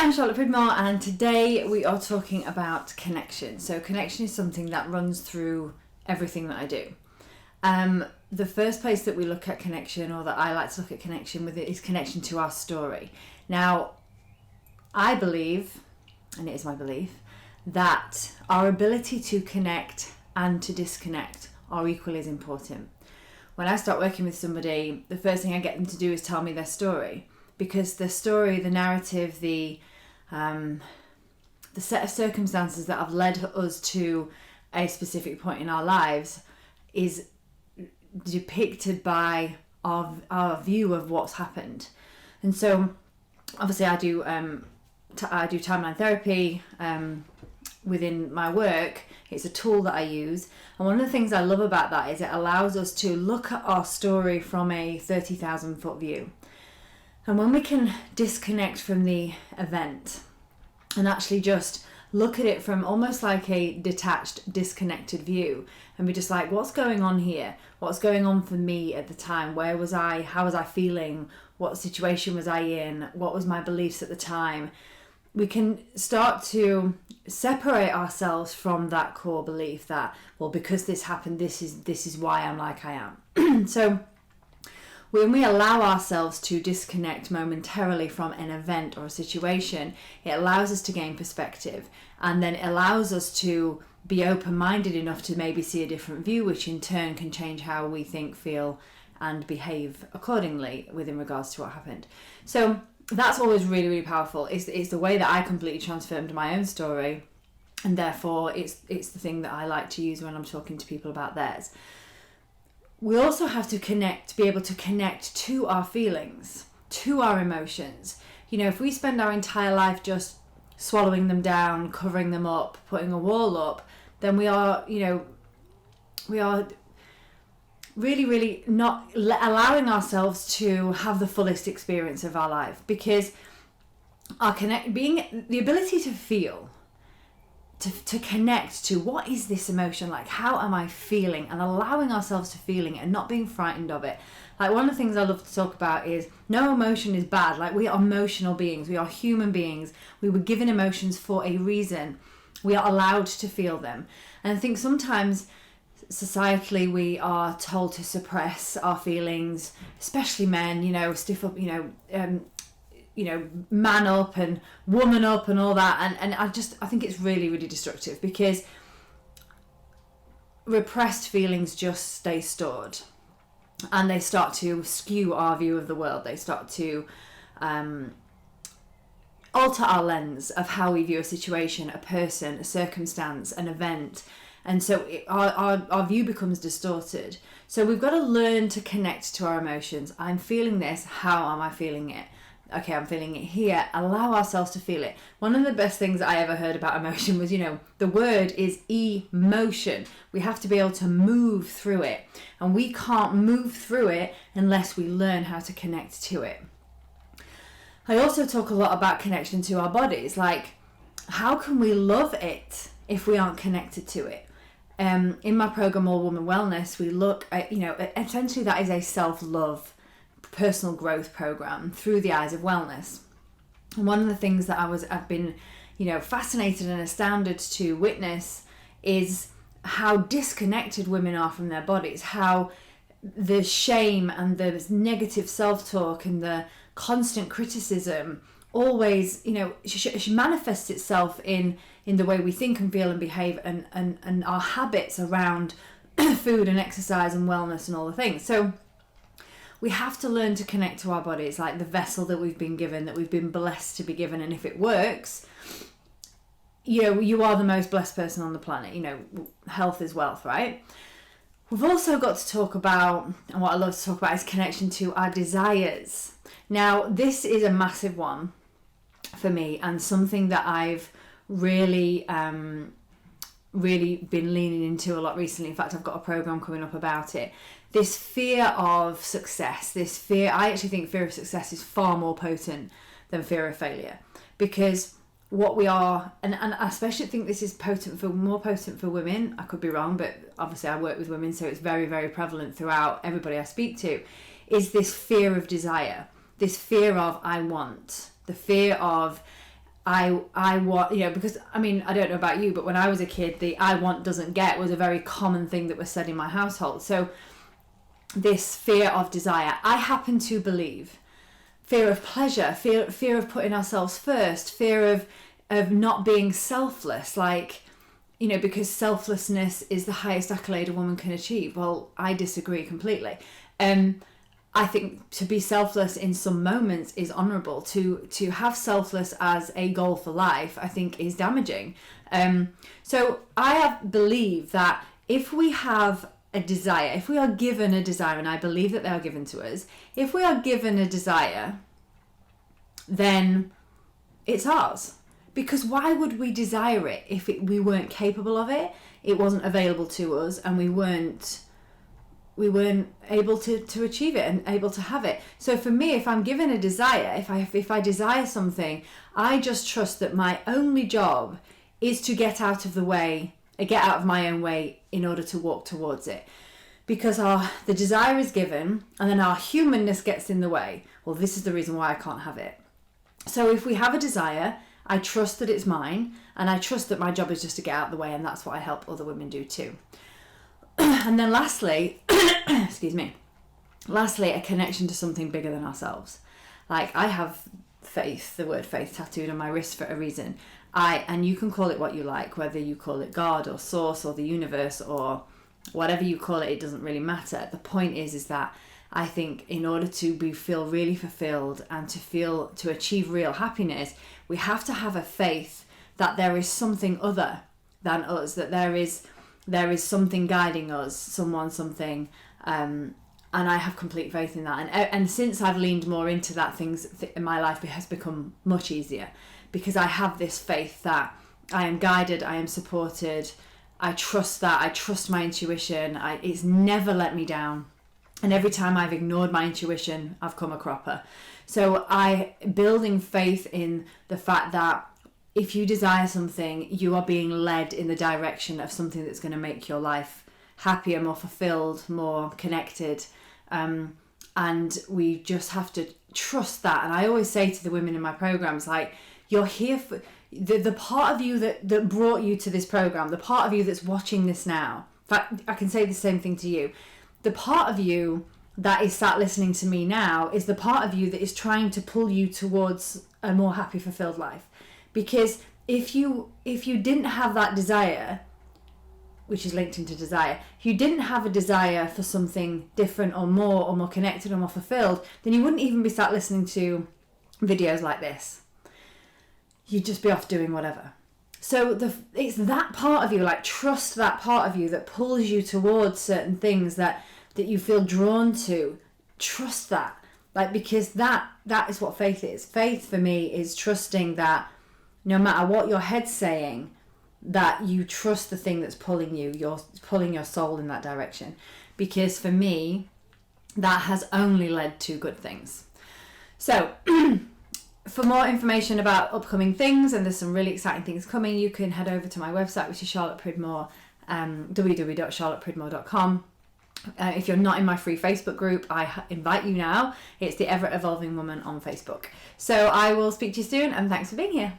I'm Charlotte Pridmore, and today we are talking about connection. So connection is something that runs through everything that I do. The first place that we look at connection, or that I like to look at connection with it, is connection to our story. Now, I believe, and it is my belief, that our ability to connect and to disconnect are equally as important. When I start working with somebody, the first thing I get them to do is tell me their story, because the story, the narrative, the set of circumstances that have led us to a specific point in our lives is depicted by our view of what's happened. And so obviously I do timeline therapy within my work. It's a tool that I use, and one of the things I love about that is it allows us to look at our story from a 30,000 foot view. And when we can disconnect from the event and actually just look at it from almost like a detached, disconnected view, and be just like, what's going on here? What's going on for me at the time? Where was I? How was I feeling? What situation was I in? What was my beliefs at the time? We can start to separate ourselves from that core belief that, well, because this happened, this is why I'm like I am. So when we allow ourselves to disconnect momentarily from an event or a situation, it allows us to gain perspective, and then it allows us to be open-minded enough to maybe see a different view, which in turn can change how we think, feel, and behave accordingly within regards to what happened. So that's always really, really powerful. It's the way that I completely transformed my own story, and therefore it's the thing that I like to use when I'm talking to people about theirs. We also have to be able to connect to our feelings, to our emotions. You know, if we spend our entire life just swallowing them down, covering them up, putting a wall up, then we are really, really not allowing ourselves to have the fullest experience of our life, because being the ability to feel, to connect to what is this emotion like, how am I feeling, and allowing ourselves to feeling it and not being frightened of it. Like, one of the things I love to talk about is no emotion is bad. Like, we are emotional beings, we are human beings, we were given emotions for a reason, we are allowed to feel them. And I think sometimes societally we are told to suppress our feelings, especially men, stiff up, man up and woman up and all that, and I think it's really, really destructive, because repressed feelings just stay stored, and they start to skew our view of the world. They start to alter our lens of how we view a situation, a person, a circumstance, an event, and so our view becomes distorted. So we've got to learn to connect to our emotions. I'm feeling this, how am I feeling it? Okay, I'm feeling it here. Allow ourselves to feel it. One of the best things I ever heard about emotion was, the word is emotion. We have to be able to move through it. And we can't move through it unless we learn how to connect to it. I also talk a lot about connection to our bodies. Like, how can we love it if we aren't connected to it? In my program, All Woman Wellness, we look at, essentially that is a self-love personal growth program through the eyes of wellness. And one of the things that I've been fascinated and astounded to witness is how disconnected women are from their bodies, how the shame and the negative self-talk and the constant criticism always manifests itself in the way we think and feel and behave, and our habits around food and exercise and wellness and all the things. So we have to learn to connect to our bodies, like the vessel that we've been given, that we've been blessed to be given. And if it works, you are the most blessed person on the planet. Health is wealth, right? We've also got to talk about, and what I love to talk about, is connection to our desires. Now, this is a massive one for me, and something that I've really been leaning into a lot recently. In fact, I've got a program coming up about it. This fear of success, I actually think fear of success is far more potent than fear of failure, because what we are, and I especially think this is more potent for women. I could be wrong, but obviously I work with women, so it's very, very prevalent throughout everybody I speak to, is this fear of desire, this fear of I want, the fear of I want, because I mean, I don't know about you, but when I was a kid, the I want doesn't get was a very common thing that was said in my household. So this fear of desire, I happen to believe, fear of pleasure, fear of putting ourselves first, fear of not being selfless, like, because selflessness is the highest accolade a woman can achieve. Well, I disagree completely. I think to be selfless in some moments is honourable. To have selfless as a goal for life, I think, is damaging. So I believe that if we have a desire, if we are given a desire, and I believe that they are given to us, if we are given a desire, then it's ours. Because why would we desire it if we weren't capable of it, it wasn't available to us, and we weren't able to achieve it and able to have it? So for me, if I'm given a desire, if I desire something, I just trust that my only job is to get out of my own way in order to walk towards it. Because the desire is given, and then our humanness gets in the way. Well, this is the reason why I can't have it. So if we have a desire, I trust that it's mine, and I trust that my job is just to get out of the way, and that's what I help other women do too. And then lastly, a connection to something bigger than ourselves. Like, I have faith, the word faith, tattooed on my wrist for a reason. And you can call it what you like, whether you call it God or source or the universe or whatever you call it, it doesn't really matter. The point is that I think in order to feel really fulfilled and to achieve real happiness, we have to have a faith that there is something other than us, that there is something guiding us, something, and I have complete faith in that. And since I've leaned more into that, things in my life has become much easier, because I have this faith that I am guided, I am supported, I trust my intuition. It's never let me down. And every time I've ignored my intuition, I've come a cropper. So building faith in the fact that if you desire something, you are being led in the direction of something that's going to make your life happier, more fulfilled, more connected. And we just have to trust that. And I always say to the women in my programs, like, you're here for the part of you that brought you to this program, the part of you that's watching this now. In fact, I can say the same thing to you. The part of you that is sat listening to me now is the part of you that is trying to pull you towards a more happy, fulfilled life. Because if you didn't have that desire, which is linked into desire, if you didn't have a desire for something different or more connected or more fulfilled, then you wouldn't even be sat listening to videos like this. You'd just be off doing whatever. So it's that part of you, like, trust that part of you that pulls you towards certain things that you feel drawn to. Trust that, like, because that is what faith is. Faith for me is trusting that no matter what your head's saying, that you trust the thing that's pulling your soul in that direction. Because for me, that has only led to good things. So for more information about upcoming things, and there's some really exciting things coming, you can head over to my website, which is Charlotte Pridmore, www.charlottepridmore.com. If you're not in my free Facebook group, I invite you now. It's the Ever Evolving Woman on Facebook. So I will speak to you soon, and thanks for being here.